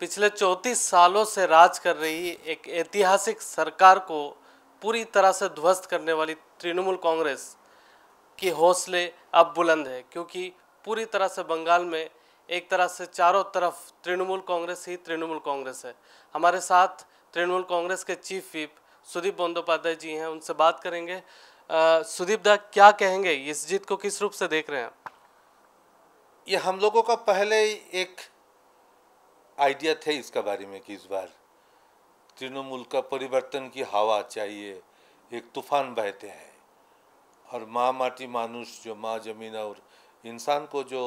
पिछले 34 सालों से राज कर रही एक ऐतिहासिक सरकार को पूरी तरह से ध्वस्त करने वाली तृणमूल कांग्रेस के हौसले अब बुलंद है, क्योंकि पूरी तरह से बंगाल में एक तरह से चारों तरफ तृणमूल कांग्रेस ही तृणमूल कांग्रेस है। हमारे साथ तृणमूल कांग्रेस के चीफ व्हिप सुदीप बंदोपाध्याय जी हैं, उनसे बात करेंगे। सुदीप दा, क्या कहेंगे, इस जीत को किस रूप से देख रहे हैं? ये हम लोगों का पहले ही एक आइडिया थे इसका बारे में कि इस बार तृणमूल का परिवर्तन की हवा चाहिए, एक तूफान बहते हैं और माँ माटी मानुष, जो माँ जमीन और इंसान को जो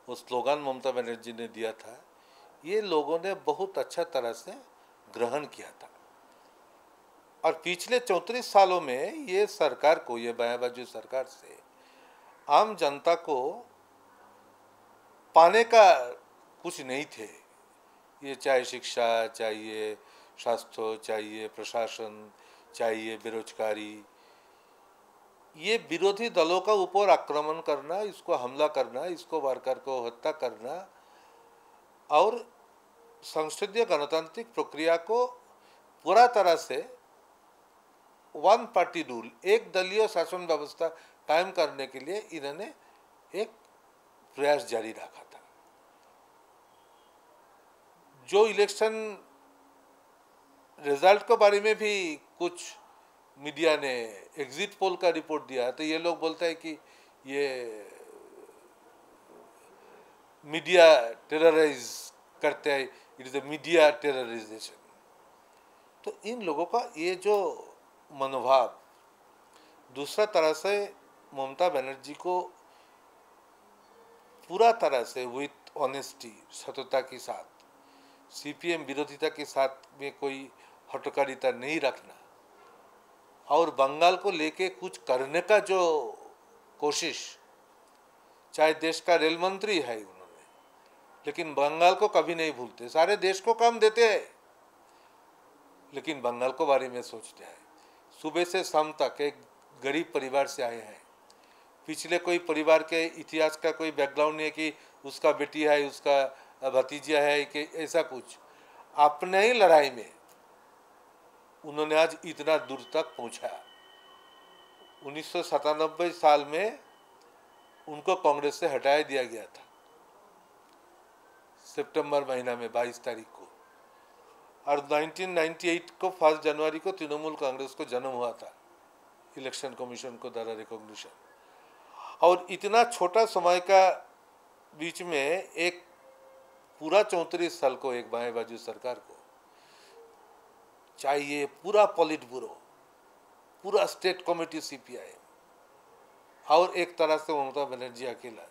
वो स्लोगन ममता बनर्जी ने दिया था, ये लोगों ने बहुत अच्छा तरह से ग्रहण किया था। और पिछले 34 सालों में ये सरकार को, ये बायां बाजू सरकार से आम जनता को पाने का कुछ नहीं थे। ये चाहे शिक्षा चाहिए, स्वास्थ्य चाहिए, प्रशासन चाहिए, बेरोजगारी, ये विरोधी दलों का ऊपर आक्रमण करना, इसको हमला करना, इसको वर्कर को हत्या करना और संसदीय गणतांत्रिक प्रक्रिया को पूरा तरह से वन पार्टी रूल, एक दलीय शासन व्यवस्था कायम करने के लिए इन्होंने एक प्रयास जारी रखा था। जो इलेक्शन रिजल्ट के बारे में भी कुछ मीडिया ने एग्जिट पोल का रिपोर्ट दिया, तो ये लोग बोलते हैं कि ये मीडिया टेरराइज करते हैं, इट इज अ मीडिया टेरराइजेशन। तो इन लोगों का ये जो मनोभाव, दूसरा तरह से ममता बनर्जी को पूरा तरह से विथ ऑनेस्टी, सत्यता के साथ, सीपीएम विरोधिता के साथ में कोई हटकारिता नहीं रखना और बंगाल को लेके कुछ करने का जो कोशिश, चाहे देश का रेल मंत्री है उन्होंने, लेकिन बंगाल को कभी नहीं भूलते। सारे देश को काम देते हैं लेकिन बंगाल को बारे में सोचते हैं। सुबह से शाम तक एक गरीब परिवार से आए हैं, पिछले कोई परिवार के इतिहास का कोई बैकग्राउंड नहीं है कि उसका बेटी है, उसका भतीजा है, कि ऐसा कुछ। अपने ही लड़ाई में उन्होंने आज इतना दूर तक पहुंचा। 1997 साल में उनको कांग्रेस से हटाया दिया गया था, सितंबर महीना में 22 तारीख को, और 1998 को 1 जनवरी को तृणमूल कांग्रेस को जन्म हुआ था, इलेक्शन कमीशन को द्वारा रिकॉग्निशन। और इतना छोटा समय का बीच में एक पूरा 34 साल को एक बाएं बाजू सरकार को चाहिए, पूरा पॉलिट ब्यूरो, पूरा स्टेट कमेटी सीपीआई और एक तरह से ममता बनर्जी अकेला,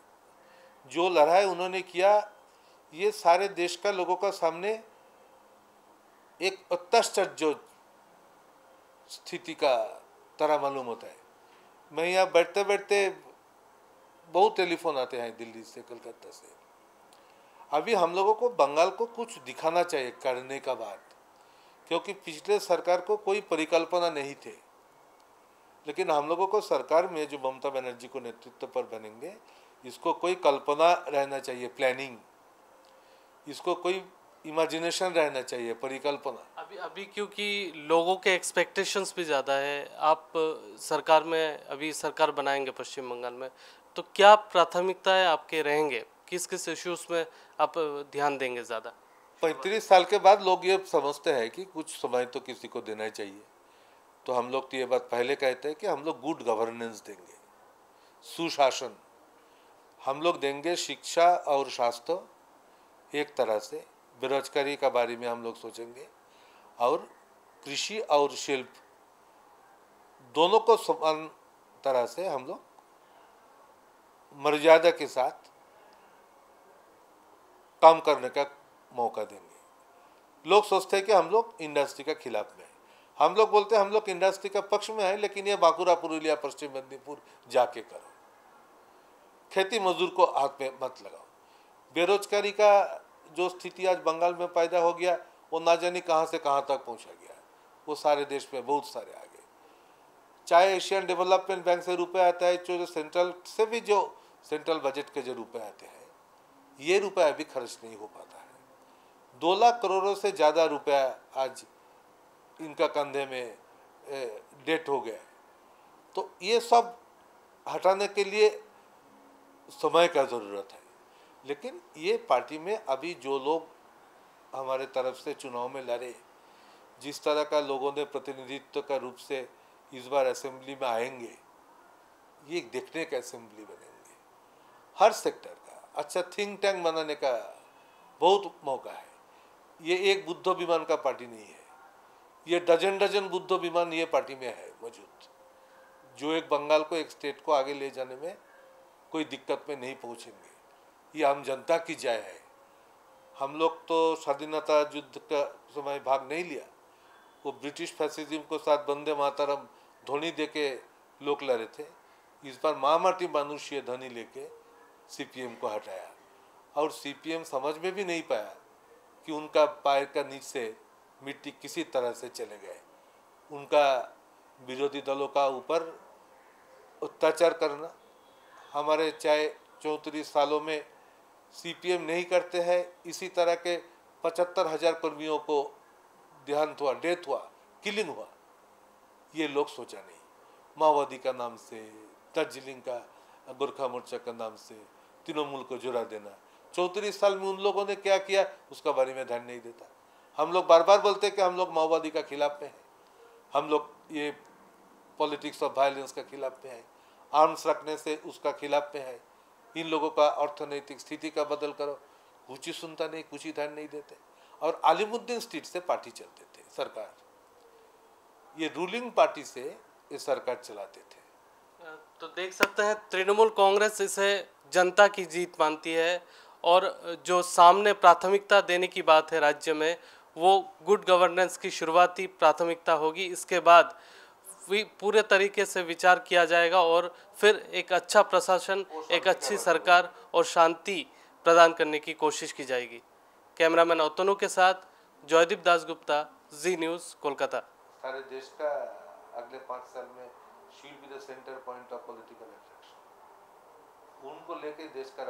जो लड़ाई उन्होंने किया, ये सारे देश का लोगों का सामने एक अत्याश्चर्य स्थिति का तरह मालूम होता है। मैं यहाँ बैठते बैठते बहुत टेलीफोन आते हैं दिल्ली से, कलकत्ता से। अभी हम लोगों को बंगाल को कुछ दिखाना चाहिए करने का बाद, क्योंकि पिछले सरकार को कोई परिकल्पना नहीं थे, लेकिन हम लोगों को सरकार में जो ममता बनर्जी को नेतृत्व पर बनेंगे, इसको कोई कल्पना रहना चाहिए, प्लानिंग, इसको कोई इमेजिनेशन रहना चाहिए, परिकल्पना। अभी क्योंकि लोगों के एक्सपेक्टेशंस भी ज़्यादा है, आप सरकार में अभी सरकार बनाएंगे पश्चिम बंगाल में, तो क्या प्राथमिकताएं आपके रहेंगे, किस किस इश्यूज में आप ध्यान देंगे ज़्यादा? 35 साल के बाद लोग ये समझते हैं कि कुछ समय तो किसी को देना ही चाहिए, तो हम लोग तो ये बात पहले कहते हैं कि हम लोग गुड गवर्नेंस देंगे, सुशासन हम लोग देंगे, शिक्षा और स्वास्थ्य एक तरह से, बेरोजगारी का बारे में हम लोग सोचेंगे, और कृषि और शिल्प दोनों को समान तरह से हम लोग मर्यादा के साथ काम करने का मौका देंगे। लोग सोचते हैं कि हम लोग इंडस्ट्री का खिलाफ में हैं, हम लोग बोलते हैं हम लोग इंडस्ट्री का पक्ष में है, लेकिन ये बांकुरा, पुरुलिया, पश्चिम मेदिनीपुर जाके करो, खेती मजदूर को हाथ में मत लगाओ। बेरोजगारी का जो स्थिति आज बंगाल में पैदा हो गया, वो ना जाने कहाँ से कहाँ तक पहुँचा गया, वो सारे देश में बहुत सारे आगे। चाहे एशियन डेवलपमेंट बैंक से रुपए आता है, जो सेंट्रल से भी जो सेंट्रल बजट के जो रुपए आते हैं, ये रुपए अभी खर्च नहीं हो पाता है। 2 लाख करोड़ों से ज़्यादा रुपया आज इनका कंधे में डेट हो गया। तो ये सब हटाने के लिए समय का ज़रूरत है। लेकिन ये पार्टी में अभी जो लोग हमारे तरफ से चुनाव में लड़े, जिस तरह का लोगों ने प्रतिनिधित्व का रूप से इस बार असेंबली में आएंगे, ये देखने का असेंबली बनेंगे। हर सेक्टर का अच्छा थिंक टैंक बनाने का बहुत मौका है। ये एक बुद्ध विमान का पार्टी नहीं है, ये डजन बुद्ध विमान ये पार्टी में है मौजूद, जो एक बंगाल को, एक स्टेट को आगे ले जाने में कोई दिक्कत में नहीं पहुंचेंगे। ये आम जनता की जय है। हम लोग तो स्वाधीनता युद्ध का समय भाग नहीं लिया, वो ब्रिटिश फैसिज्म को साथ वंदे मातरम ध्वनि दे के लोग लड़े थे। इस बार माटी मानुष्य ध्वनि लेके सीपीएम को हटाया, और सीपीएम समझ में भी नहीं पाया कि उनका पैर का नीचे मिट्टी किसी तरह से चले गए। उनका विरोधी दलों का ऊपर अत्याचार करना, हमारे चाहे 34 सालों में सीपीएम नहीं करते हैं, इसी तरह के 75,000 कर्मियों को देहांत हुआ, डेथ हुआ, किलिंग हुआ, ये लोग सोचा नहीं। माओवादी का नाम से, दार्जिलिंग का गोरखा मोर्चा का नाम से तृणमूल को जुड़ा देना, 34 साल में उन लोगों ने क्या किया उसका बारे में ध्यान नहीं देता। हम लोग बार बार बोलते हैं कि हम लोग माओवादी का खिलाफ में हैं, हम लोग ये पॉलिटिक्स ऑफ वायलेंस का खिलाफ में है, आर्म्स रखने से उसका खिलाफ में है, इन लोगों का अर्थनैतिक स्थिति का बदल करो, कुछ ही सुनता नहीं, कुछ ही ध्यान नहीं देते। और आलिमुद्दीन स्ट्रीट से पार्टी चलते थे, सरकार, ये रूलिंग पार्टी से ये सरकार चलाते थे। तो देख सकते हैं तृणमूल कांग्रेस इसे जनता की जीत मानती है, और जो सामने प्राथमिकता देने की बात है राज्य में, वो गुड गवर्नेंस की शुरुआती प्राथमिकता होगी। इसके बाद पूरे तरीके से विचार किया जाएगा और फिर एक अच्छा प्रशासन, एक अच्छी सरकार और शांति प्रदान करने की कोशिश की जाएगी। कैमरामैन अतनु के साथ जयदीप दासगुप्ता, जी न्यूज़, कोलकाता। सारे देश का अगले 5 साल में she'll be the centre point of political attraction, उनको लेके देश का